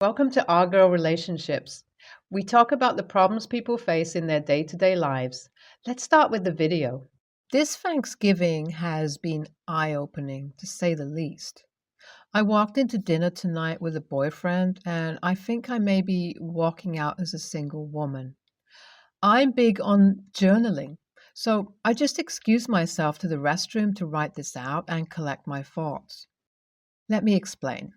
Welcome to Our Girl Relationships. We talk about the problems people face in their day to day lives. Let's start with the video. This Thanksgiving has been eye opening, to say the least. I walked into dinner tonight with a boyfriend, and I think I may be walking out as a single woman. I'm big on journaling, so I just excused myself to the restroom to write this out and collect my thoughts. Let me explain.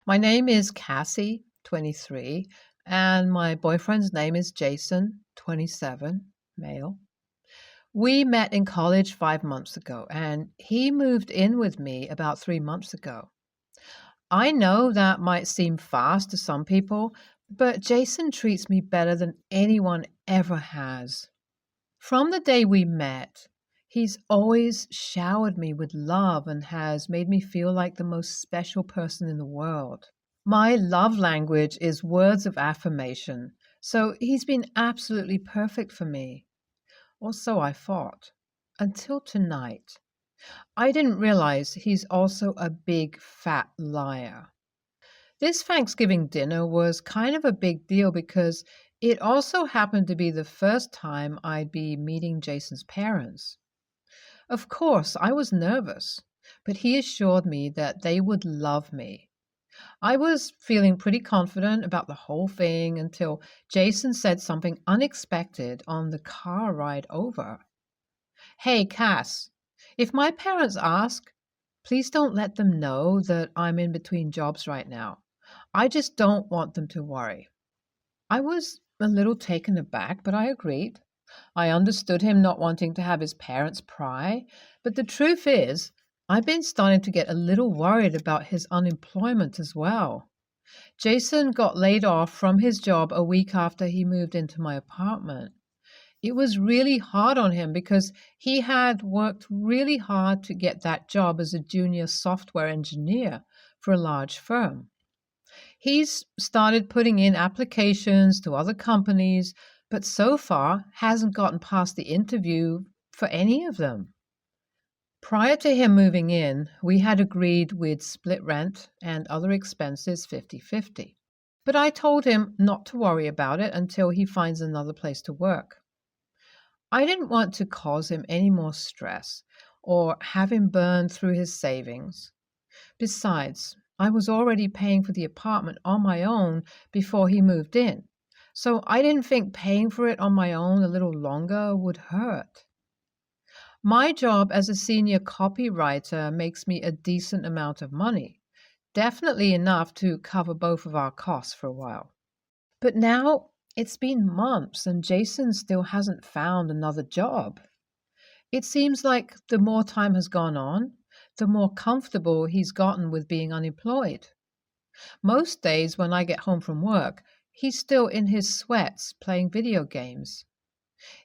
My name is Cassie, 23, and my boyfriend's name is Jason, 27, male. We met in college 5 months ago, and he moved in with me about 3 months ago. I know that might seem fast to some people, but Jason treats me better than anyone ever has. From the day we met, he's always showered me with love and has made me feel like the most special person in the world. My love language is words of affirmation, so he's been absolutely perfect for me. Or so I thought. Until tonight. I didn't realize he's also a big fat liar. This Thanksgiving dinner was kind of a big deal because it also happened to be the first time I'd be meeting Jason's parents. Of course, I was nervous, but he assured me that they would love me. I was feeling pretty confident about the whole thing until Jason said something unexpected on the car ride over. Hey, Cass, if my parents ask, please don't let them know that I'm in between jobs right now. I just don't want them to worry. I was a little taken aback, but I agreed. I understood him not wanting to have his parents pry, but the truth is, I've been starting to get a little worried about his unemployment as well. Jason got laid off from his job a week after he moved into my apartment. It was really hard on him because he had worked really hard to get that job as a junior software engineer for a large firm. He's started putting in applications to other companies, but so far hasn't gotten past the interview for any of them. Prior to him moving in, we had agreed we'd split rent and other expenses 50-50. But I told him not to worry about it until he finds another place to work. I didn't want to cause him any more stress or have him burn through his savings. Besides, I was already paying for the apartment on my own before he moved in, so I didn't think paying for it on my own a little longer would hurt. My job as a senior copywriter makes me a decent amount of money, definitely enough to cover both of our costs for a while. But now it's been months and Jason still hasn't found another job. It seems like the more time has gone on, the more comfortable he's gotten with being unemployed. Most days when I get home from work, he's still in his sweats playing video games.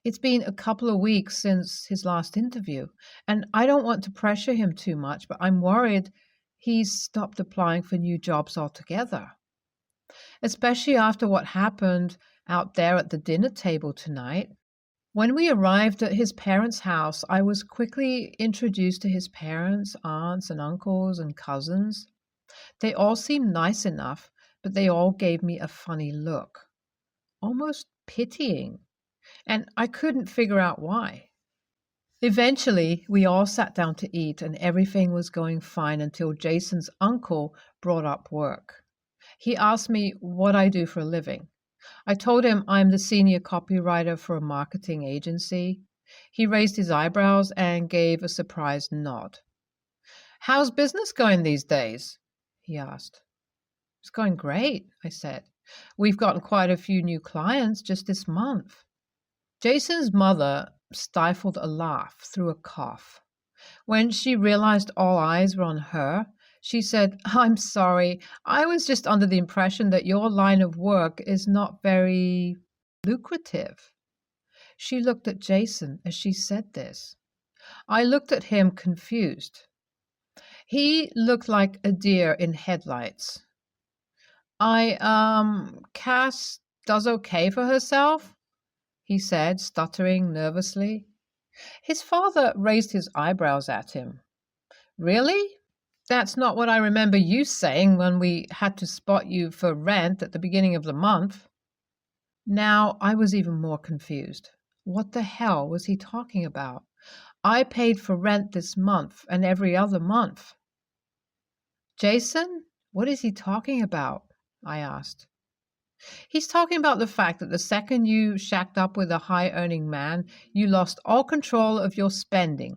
It's been a couple of weeks since his last interview, and I don't want to pressure him too much, but I'm worried he's stopped applying for new jobs altogether. Especially after what happened out there at the dinner table tonight. When we arrived at his parents' house, I was quickly introduced to his parents, aunts and uncles and cousins. They all seemed nice enough, but they all gave me a funny look, almost pitying, and I couldn't figure out why. Eventually, we all sat down to eat, and everything was going fine until Jason's uncle brought up work. He asked me what I do for a living. I told him I'm the senior copywriter for a marketing agency. He raised his eyebrows and gave a surprised nod. How's business going these days? He asked. It's going great, I said. We've gotten quite a few new clients just this month. Jason's mother stifled a laugh through a cough. When she realized all eyes were on her, she said, I'm sorry, I was just under the impression that your line of work is not very lucrative. She looked at Jason as she said this. I looked at him confused. He looked like a deer in headlights. Cass does okay for herself, he said, stuttering nervously. His father raised his eyebrows at him. Really? That's not what I remember you saying when we had to spot you for rent at the beginning of the month. Now I was even more confused. What the hell was he talking about? I paid for rent this month and every other month. Jason, what is he talking about? I asked. He's talking about the fact that the second you shacked up with a high-earning man, you lost all control of your spending,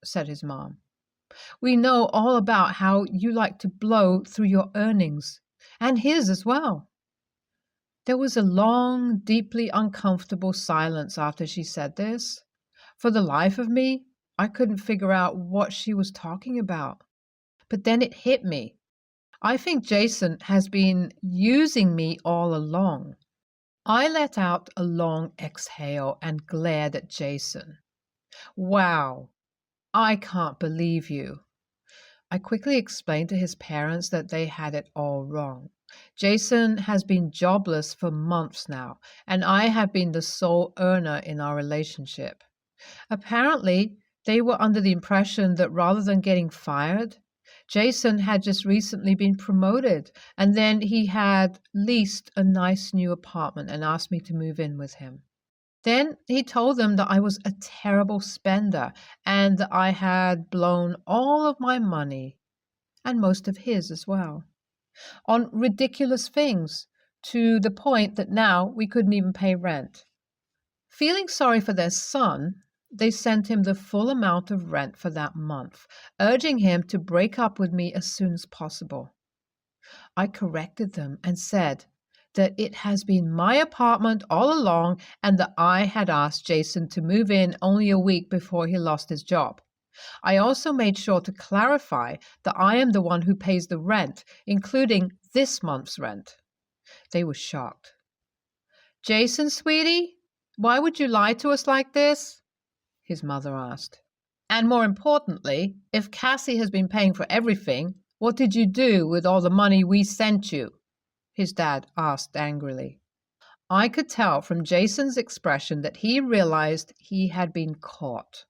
said his mom. We know all about how you like to blow through your earnings, and his as well. There was a long, deeply uncomfortable silence after she said this. For the life of me, I couldn't figure out what she was talking about. But then it hit me. I think Jason has been using me all along. I let out a long exhale and glared at Jason. Wow, I can't believe you. I quickly explained to his parents that they had it all wrong. Jason has been jobless for months now, and I have been the sole earner in our relationship. Apparently, they were under the impression that rather than getting fired, Jason had just recently been promoted, and then he had leased a nice new apartment and asked me to move in with him. Then he told them that I was a terrible spender and that I had blown all of my money, and most of his as well, on ridiculous things, to the point that now we couldn't even pay rent. Feeling sorry for their son, they sent him the full amount of rent for that month, urging him to break up with me as soon as possible. I corrected them and said that it has been my apartment all along and that I had asked Jason to move in only a week before he lost his job. I also made sure to clarify that I am the one who pays the rent, including this month's rent. They were shocked. Jason, sweetie, why would you lie to us like this? His mother asked. And more importantly, if Cassie has been paying for everything, what did you do with all the money we sent you? His dad asked angrily. I could tell from Jason's expression that he realized he had been caught.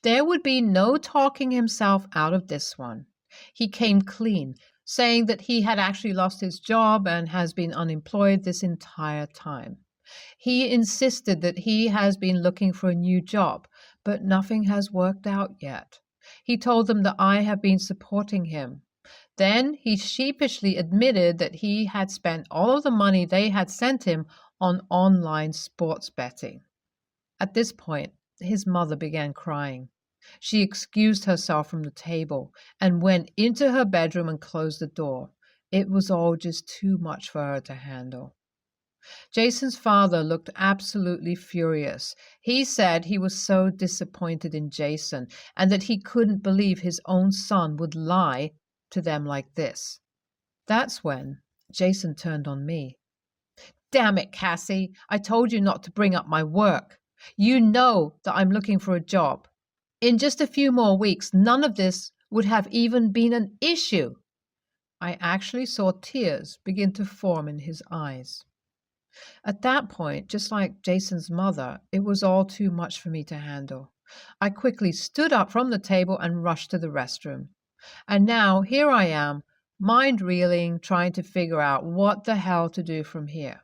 There would be no talking himself out of this one. He came clean, saying that he had actually lost his job and has been unemployed this entire time. He insisted that he has been looking for a new job, but nothing has worked out yet. He told them that I have been supporting him. Then he sheepishly admitted that he had spent all of the money they had sent him on online sports betting. At this point, his mother began crying. She excused herself from the table and went into her bedroom and closed the door. It was all just too much for her to handle. Jason's father looked absolutely furious. He said he was so disappointed in Jason and that he couldn't believe his own son would lie to them like this. That's when Jason turned on me. Damn it, Cassie, I told you not to bring up my work. You know that I'm looking for a job. In just a few more weeks, none of this would have even been an issue. I actually saw tears begin to form in his eyes. At that point, just like Jason's mother, it was all too much for me to handle. I quickly stood up from the table and rushed to the restroom. And now here I am, mind-reeling, trying to figure out what the hell to do from here.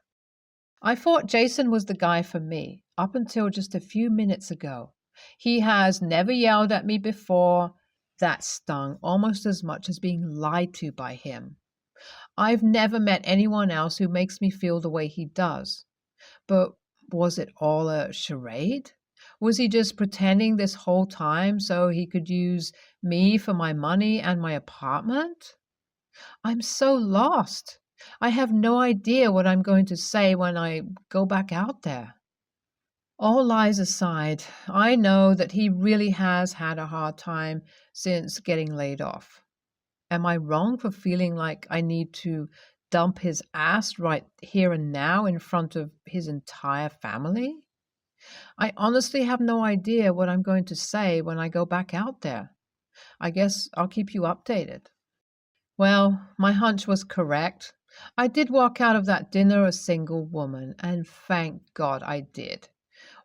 I thought Jason was the guy for me, up until just a few minutes ago. He has never yelled at me before. That stung almost as much as being lied to by him. I've never met anyone else who makes me feel the way he does. But was it all a charade? Was he just pretending this whole time so he could use me for my money and my apartment? I'm so lost. I have no idea what I'm going to say when I go back out there. All lies aside, I know that he really has had a hard time since getting laid off. Am I wrong for feeling like I need to dump his ass right here and now in front of his entire family? I honestly have no idea what I'm going to say when I go back out there. I guess I'll keep you updated. Well, my hunch was correct. I did walk out of that dinner a single woman, and thank God I did.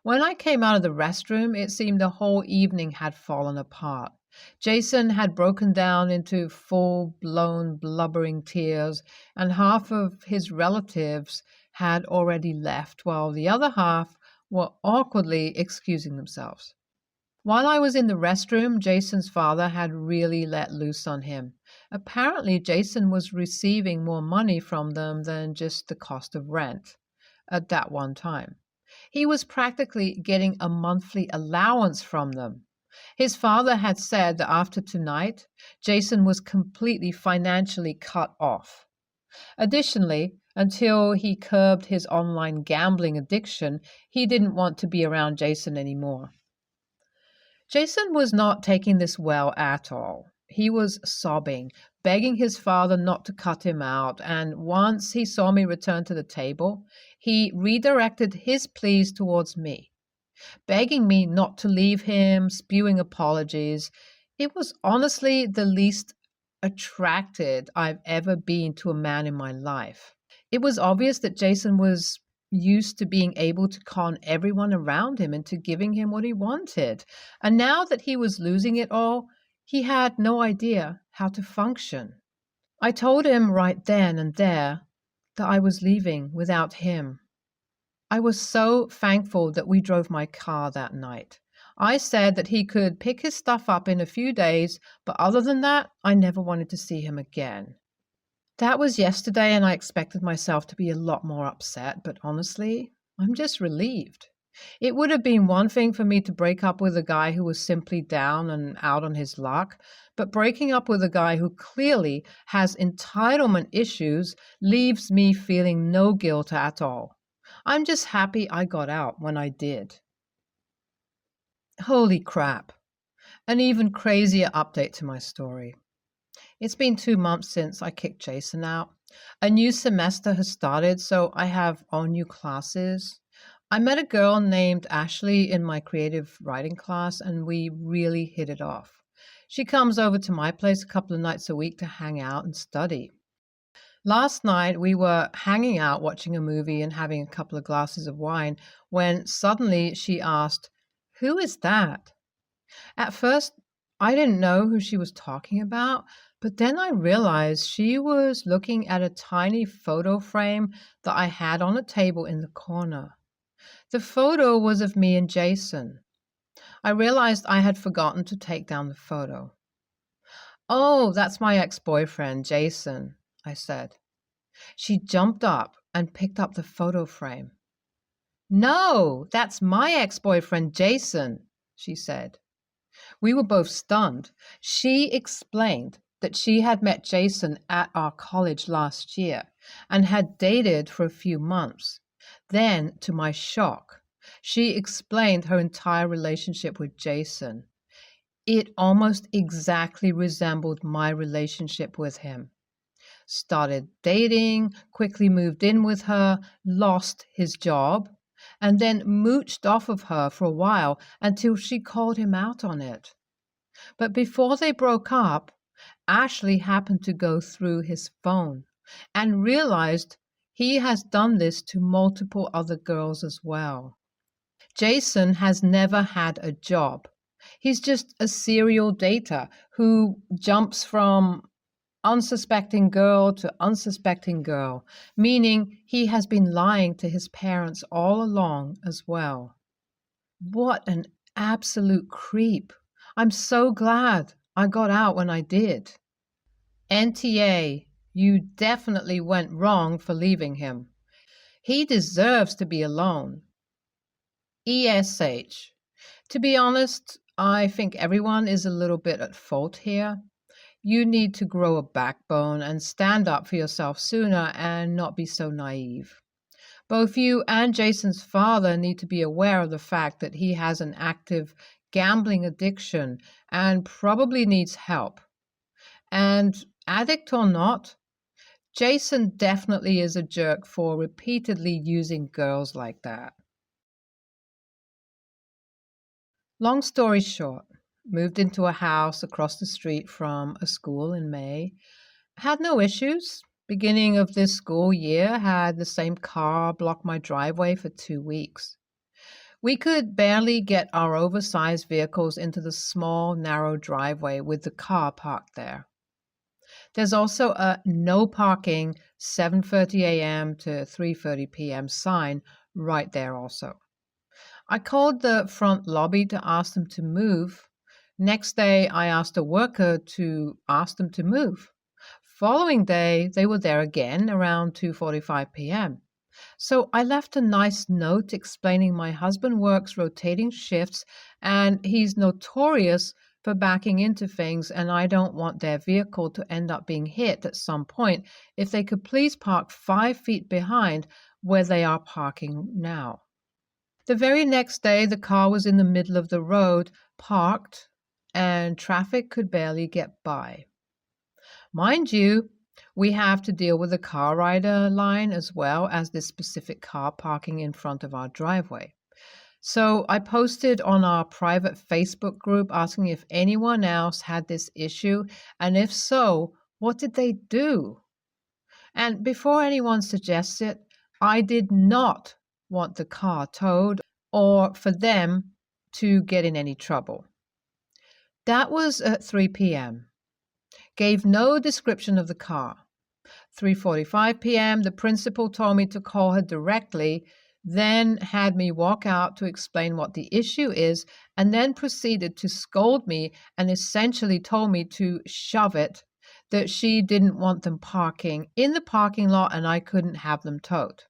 When I came out of the restroom, it seemed the whole evening had fallen apart. Jason had broken down into full-blown blubbering tears, and half of his relatives had already left, while the other half were awkwardly excusing themselves. While I was in the restroom, Jason's father had really let loose on him. Apparently, Jason was receiving more money from them than just the cost of rent at that one time. He was practically getting a monthly allowance from them. His father had said that after tonight, Jason was completely financially cut off. Additionally, until he curbed his online gambling addiction, he didn't want to be around Jason anymore. Jason was not taking this well at all. He was sobbing, begging his father not to cut him out, and once he saw me return to the table, he redirected his pleas towards me, begging me not to leave him, spewing apologies. It was honestly the least attracted I've ever been to a man in my life. It was obvious that Jason was used to being able to con everyone around him into giving him what he wanted. And now that he was losing it all, he had no idea how to function. I told him right then and there that I was leaving without him. I was so thankful that we drove my car that night. I said that he could pick his stuff up in a few days, but other than that, I never wanted to see him again. That was yesterday, and I expected myself to be a lot more upset, but honestly, I'm just relieved. It would have been one thing for me to break up with a guy who was simply down and out on his luck, but breaking up with a guy who clearly has entitlement issues leaves me feeling no guilt at all. I'm just happy I got out when I did. Holy crap. An even crazier update to my story. It's been 2 months since I kicked Jason out. A new semester has started, so I have all new classes. I met a girl named Ashley in my creative writing class, and we really hit it off. She comes over to my place a couple of nights a week to hang out and study. Last night, we were hanging out, watching a movie and having a couple of glasses of wine, when suddenly she asked, "Who is that?" At first, I didn't know who she was talking about, but then I realized she was looking at a tiny photo frame that I had on a table in the corner. The photo was of me and Jason. I realized I had forgotten to take down the photo. "Oh, that's my ex-boyfriend, Jason," I said. She jumped up and picked up the photo frame. "No, that's my ex-boyfriend, Jason," she said. We were both stunned. She explained that she had met Jason at our college last year and had dated for a few months. Then, to my shock, she explained her entire relationship with Jason. It almost exactly resembled my relationship with him. Started dating, quickly moved in with her, lost his job, and then mooched off of her for a while until she called him out on it. But before they broke up, Ashley happened to go through his phone and realized he has done this to multiple other girls as well. Jason has never had a job. He's just a serial dater who jumps from unsuspecting girl to unsuspecting girl, meaning he has been lying to his parents all along as well. What an absolute creep. I'm so glad I got out when I did. NTA, you definitely went wrong for leaving him. He deserves to be alone. ESH. To be honest, I think everyone is a little bit at fault here. You need to grow a backbone and stand up for yourself sooner and not be so naive. Both you and Jason's father need to be aware of the fact that he has an active gambling addiction and probably needs help. And addict or not, Jason definitely is a jerk for repeatedly using girls like that. Long story short, moved into a house across the street from a school in May. Had no issues. Beginning of this school year, had the same car block my driveway for 2 weeks. We could barely get our oversized vehicles into the small, narrow driveway with the car parked there. There's also a no parking 7:30 a.m. to 3:30 p.m. sign right there also. I called the front lobby to ask them to move. Next day, I asked a worker to ask them to move. Following day, they were there again around 2:45 p.m. So I left a nice note explaining my husband works rotating shifts and he's notorious for backing into things, and I don't want their vehicle to end up being hit at some point. If they could please park 5 feet behind where they are parking now. The very next day, the car was in the middle of the road, parked, and traffic could barely get by. Mind you, we have to deal with the car rider line as well as this specific car parking in front of our driveway. So I posted on our private Facebook group asking if anyone else had this issue, and if so, what did they do? And before anyone suggests it, I did not want the car towed or for them to get in any trouble. That was at 3 p.m. Gave no description of the car. 3:45 p.m., the principal told me to call her directly, then had me walk out to explain what the issue is, and then proceeded to scold me and essentially told me to shove it, that she didn't want them parking in the parking lot and I couldn't have them towed.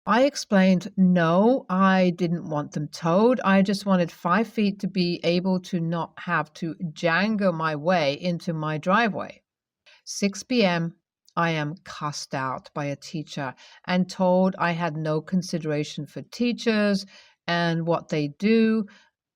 I explained, no, I didn't want them towed. I just wanted 5 feet to be able to not have to jangle my way into my driveway. 6 p.m., I am cussed out by a teacher and told I had no consideration for teachers and what they do.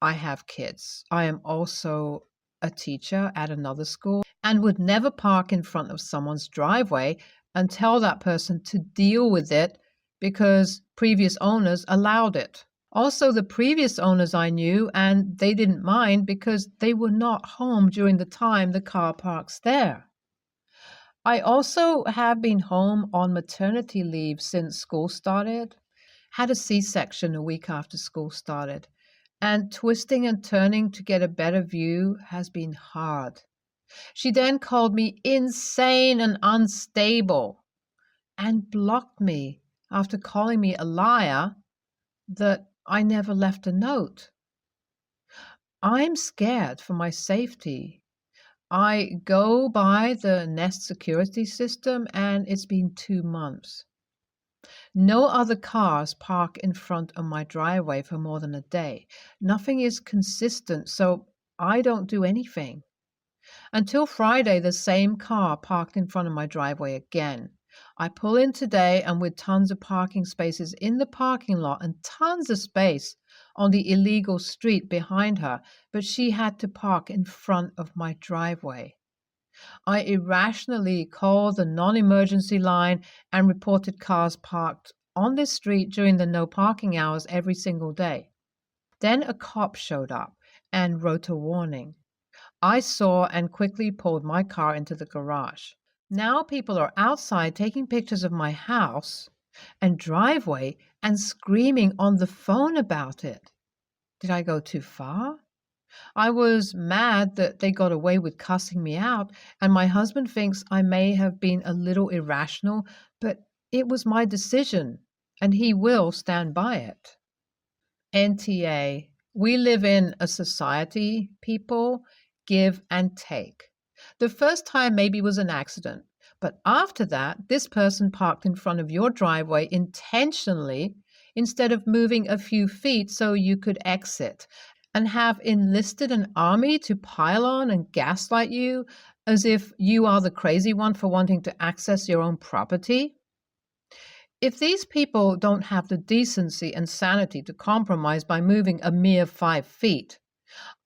I have kids. I am also a teacher at another school and would never park in front of someone's driveway and tell that person to deal with it because previous owners allowed it. Also, the previous owners I knew, and they didn't mind because they were not home during the time the car parks there. I also have been home on maternity leave since school started. Had a C-section a week after school started, and twisting and turning to get a better view has been hard. She then called me insane and unstable and blocked me after calling me a liar that I never left a note. I'm scared for my safety. I go by the Nest security system and it's been 2 months. No other cars park in front of my driveway for more than a day. Nothing is consistent, so I don't do anything. Until Friday, the same car parked in front of my driveway again. I pull in today and with tons of parking spaces in the parking lot and tons of space on the illegal street behind her, but she had to park in front of my driveway. I irrationally called the non-emergency line and reported cars parked on this street during the no parking hours every single day. Then a cop showed up and wrote a warning. I saw and quickly pulled my car into the garage. Now people are outside taking pictures of my house and driveway and screaming on the phone about it. Did I go too far? I was mad that they got away with cussing me out, and my husband thinks I may have been a little irrational, but it was my decision, and he will stand by it. NTA, we live in a society, people give and take. The first time maybe was an accident, but after that, this person parked in front of your driveway intentionally instead of moving a few feet so you could exit, and have enlisted an army to pile on and gaslight you as if you are the crazy one for wanting to access your own property. If these people don't have the decency and sanity to compromise by moving a mere 5 feet,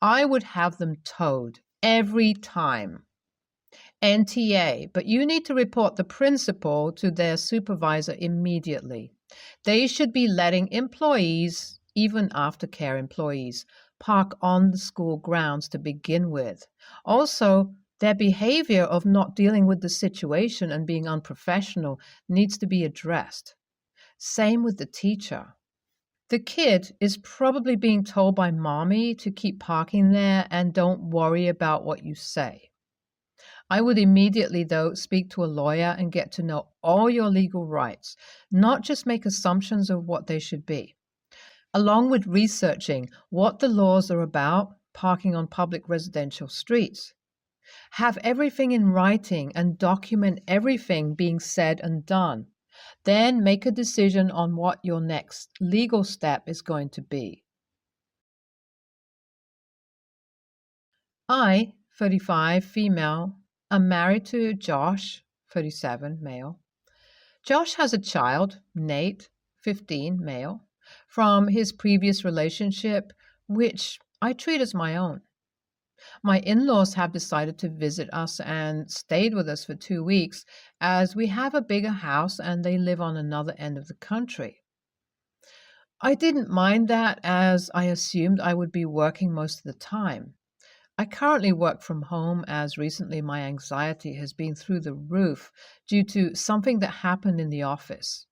I would have them towed every time. NTA, but you need to report the principal to their supervisor immediately. They should be letting employees, even aftercare employees, park on the school grounds to begin with. Also, their behavior of not dealing with the situation and being unprofessional needs to be addressed. Same with the teacher. The kid is probably being told by mommy to keep parking there and don't worry about what you say. I would immediately, though, speak to a lawyer and get to know all your legal rights, not just make assumptions of what they should be. Along with researching what the laws are about parking on public residential streets. Have everything in writing and document everything being said and done. Then make a decision on what your next legal step is going to be. I, 35, female, am married to Josh, 37, male. Josh has a child, Nate, 15, male, from his previous relationship, which I treat as my own. My in-laws have decided to visit us and stayed with us for 2 weeks as we have a bigger house and they live on another end of the country. I didn't mind that as I assumed I would be working most of the time. I currently work from home as recently my anxiety has been through the roof due to something that happened in the office.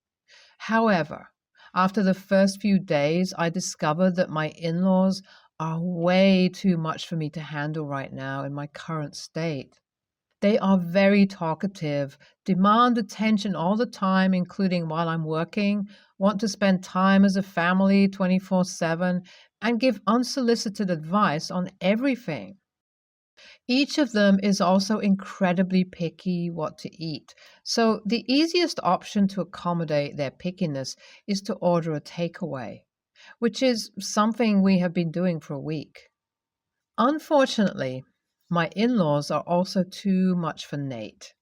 However, after the first few days, I discovered that my in-laws are way too much for me to handle right now in my current state. They are very talkative, demand attention all the time, including while I'm working, want to spend time as a family 24/7, and give unsolicited advice on everything. Each of them is also incredibly picky what to eat, so the easiest option to accommodate their pickiness is to order a takeaway, which is something we have been doing for a week. Unfortunately, my in-laws are also too much for Nate.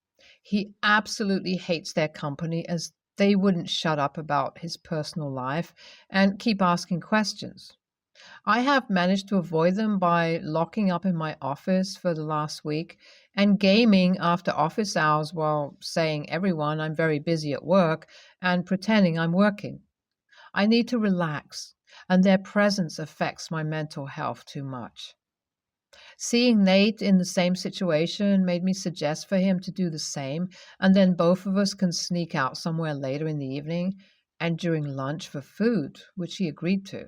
He absolutely hates their company as they wouldn't shut up about his personal life and keep asking questions. I have managed to avoid them by locking up in my office for the last week and gaming after office hours while saying everyone I'm very busy at work and pretending I'm working. I need to relax, and their presence affects my mental health too much. Seeing Nate in the same situation made me suggest for him to do the same, and then both of us can sneak out somewhere later in the evening and during lunch for food, which he agreed to.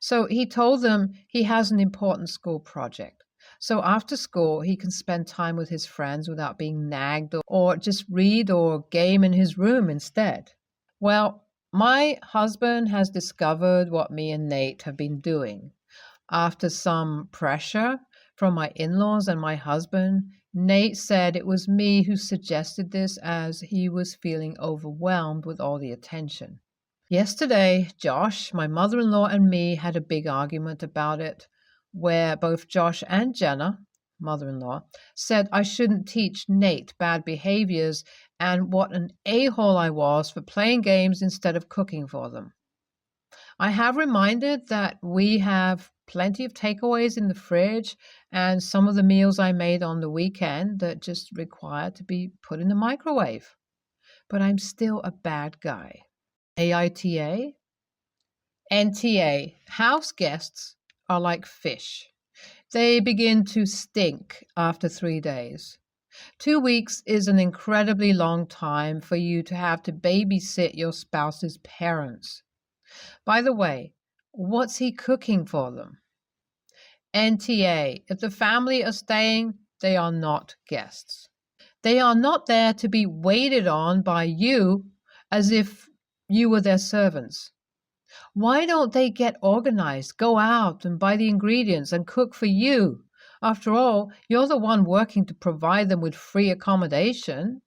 So he told them he has an important school project. So after school, he can spend time with his friends without being nagged or just read or game in his room instead. Well, my husband has discovered what me and Nate have been doing. After some pressure from my in-laws and my husband, Nate said it was me who suggested this as he was feeling overwhelmed with all the attention. Yesterday, Josh, my mother-in-law, and me had a big argument about it, where both Josh and Jenna, mother-in-law, said I shouldn't teach Nate bad behaviors and what an a-hole I was for playing games instead of cooking for them. I have reminded that we have plenty of takeaways in the fridge and some of the meals I made on the weekend that just require to be put in the microwave. But I'm still a bad guy. AITA? NTA. House guests are like fish. They begin to stink after 3 days. 2 weeks is an incredibly long time for you to have to babysit your spouse's parents. By the way, what's he cooking for them? NTA. If the family are staying, they are not guests. They are not there to be waited on by you as if you were their servants. Why don't they get organized, go out and buy the ingredients and cook for you? After all, you're the one working to provide them with free accommodation.